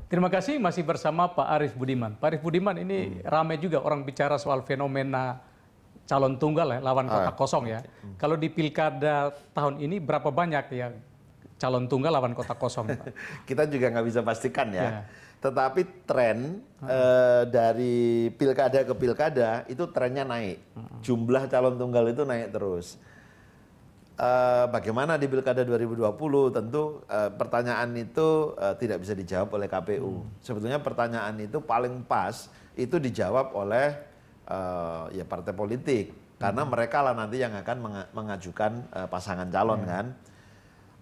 Terima kasih masih bersama Pak Arief Budiman. Pak Arief Budiman ini ramai juga orang bicara soal fenomena calon tunggal ya, lawan kota kosong ya. Kalau di pilkada tahun ini berapa banyak ya calon tunggal lawan kota kosong, Pak? Kita juga nggak bisa pastikan ya. Tetapi tren dari pilkada ke pilkada itu trennya naik. Jumlah calon tunggal itu naik terus. Bagaimana di pilkada 2020 tentu pertanyaan itu tidak bisa dijawab oleh KPU. Sebetulnya pertanyaan itu paling pas itu dijawab oleh ya partai politik. Karena mereka lah nanti yang akan mengajukan pasangan calon kan.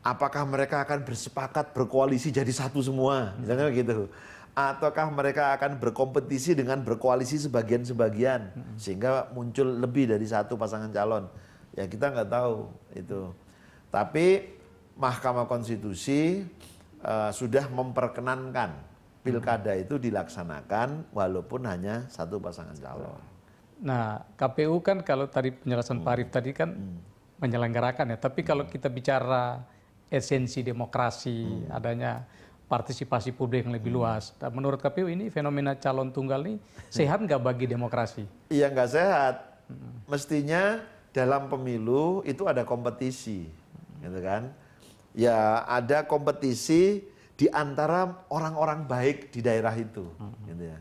Apakah mereka akan bersepakat berkoalisi jadi satu semua, misalnya begitu. Ataukah mereka akan berkompetisi dengan berkoalisi sebagian-sebagian, sehingga muncul lebih dari satu pasangan calon. Ya kita nggak tahu itu. Tapi Mahkamah Konstitusi sudah memperkenankan pilkada itu dilaksanakan walaupun hanya satu pasangan calon. Nah, KPU kan kalau tadi penjelasan Pak Arief tadi kan menyelenggarakan ya. Tapi kalau kita bicara esensi demokrasi, adanya partisipasi publik yang lebih luas. Dan menurut KPU ini fenomena calon tunggal ini sehat nggak bagi demokrasi? Iya nggak sehat. Mestinya dalam pemilu itu ada kompetisi, gitu kan? Ya ada kompetisi di antara orang-orang baik di daerah itu, gitu ya.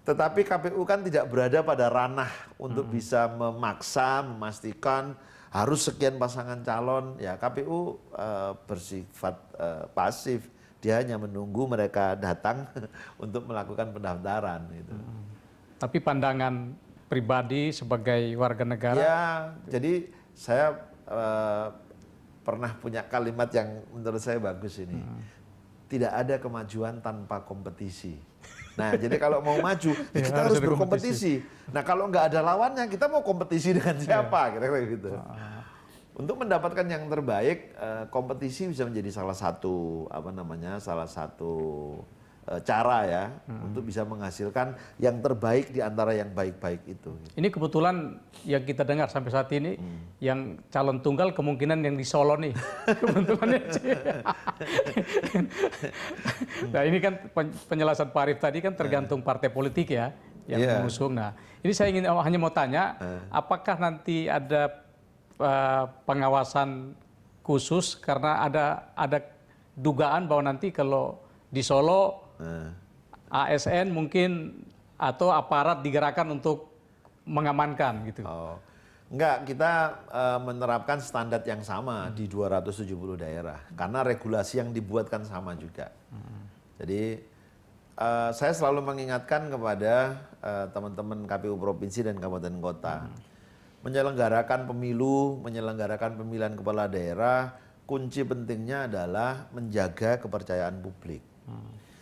Tetapi KPU kan tidak berada pada ranah untuk bisa memaksa, memastikan harus sekian pasangan calon. Ya KPU bersifat pasif, dia hanya menunggu mereka datang untuk melakukan pendaftaran. Gitu. Tapi pandangan pribadi sebagai warga negara? Ya, jadi saya pernah punya kalimat yang menurut saya bagus ini. Tidak ada kemajuan tanpa kompetisi. Nah, jadi kalau mau maju, ya kita harus berkompetisi. Nah, kalau nggak ada lawannya, kita mau kompetisi dengan siapa? Kira-kira gitu. Untuk mendapatkan yang terbaik, kompetisi bisa menjadi salah satu cara ya untuk bisa menghasilkan yang terbaik di antara yang baik-baik itu. Ini kebetulan yang kita dengar sampai saat ini yang calon tunggal kemungkinan yang di Solo nih. Kebetulannya sih. Nah, ini kan penjelasan Pak Arief tadi kan tergantung partai politik ya yang mengusung. Nah, ini saya hanya mau tanya apakah nanti ada pengawasan khusus karena ada dugaan bahwa nanti kalau di Solo ASN mungkin atau aparat digerakkan untuk mengamankan gitu. Enggak, kita menerapkan standar yang sama di 270 daerah karena regulasi yang dibuatkan sama juga. Jadi saya selalu mengingatkan kepada teman-teman KPU provinsi dan kabupaten kota menyelenggarakan pemilu, menyelenggarakan pemilihan kepala daerah, kunci pentingnya adalah menjaga kepercayaan publik.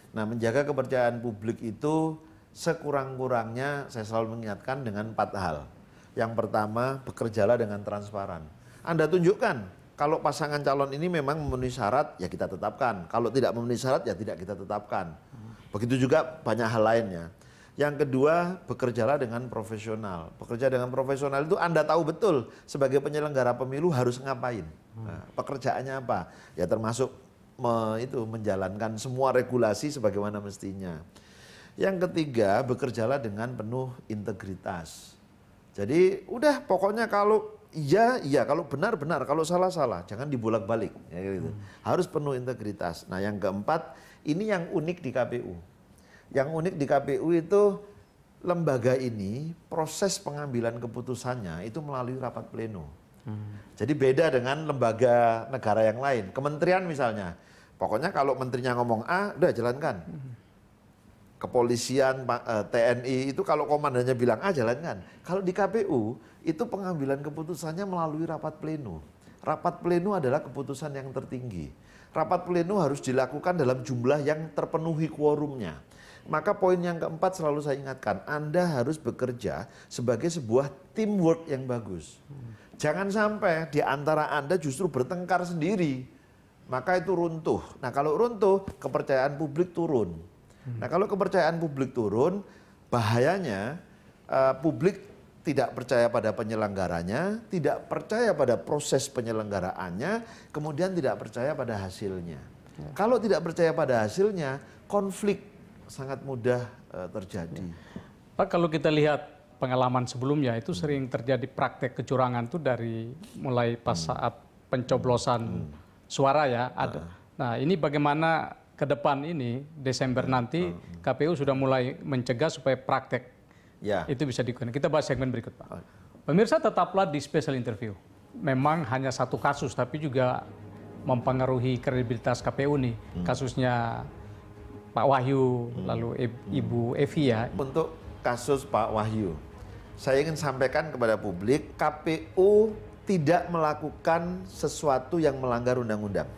Nah, menjaga kepercayaan publik itu sekurang-kurangnya saya selalu mengingatkan dengan 4 hal. Yang pertama, bekerjalah dengan transparan. Anda tunjukkan kalau pasangan calon ini memang memenuhi syarat, ya kita tetapkan. Kalau tidak memenuhi syarat, ya tidak kita tetapkan. Begitu juga banyak hal lainnya. Yang kedua, bekerjalah dengan profesional. Bekerja dengan profesional itu Anda tahu betul sebagai penyelenggara pemilu harus ngapain. Nah, pekerjaannya apa? Ya termasuk menjalankan semua regulasi sebagaimana mestinya. Yang ketiga, bekerjalah dengan penuh integritas. Jadi udah pokoknya kalau iya, kalau benar, kalau salah, jangan dibolak-balik. Ya, gitu. Harus penuh integritas. Nah yang keempat, ini yang unik di KPU. Yang unik di KPU itu lembaga ini proses pengambilan keputusannya itu melalui rapat pleno. Jadi beda dengan lembaga negara yang lain. Kementerian misalnya, pokoknya kalau menterinya ngomong A, udah jalankan. Kepolisian, TNI itu kalau komandannya bilang A, jalankan. Kalau di KPU itu pengambilan keputusannya melalui rapat pleno. Rapat pleno adalah keputusan yang tertinggi. Rapat pleno harus dilakukan dalam jumlah yang terpenuhi quorumnya. Maka poin yang keempat selalu saya ingatkan, Anda harus bekerja sebagai sebuah teamwork yang bagus. Jangan sampai di antara Anda justru bertengkar sendiri, maka itu runtuh. Nah kalau runtuh, kepercayaan publik turun. Nah kalau kepercayaan publik turun, bahayanya publik tidak percaya pada penyelenggaranya, tidak percaya pada proses penyelenggaraannya, kemudian tidak percaya pada hasilnya. Kalau tidak percaya pada hasilnya, konflik sangat mudah terjadi. Pak, kalau kita lihat pengalaman sebelumnya itu sering terjadi praktek kecurangan tuh dari mulai pas saat pencoblosan suara ya ada. Nah, ini bagaimana ke depan ini Desember nanti KPU sudah mulai mencegah supaya praktek itu bisa digunakan. Kita bahas segmen berikut, Pak. Pemirsa, tetaplah di special interview. Memang hanya satu kasus tapi juga mempengaruhi kredibilitas KPU nih. Kasusnya Pak Wahyu, lalu Ibu Evi ya. Untuk kasus Pak Wahyu, saya ingin sampaikan kepada publik, KPU tidak melakukan sesuatu yang melanggar undang-undang.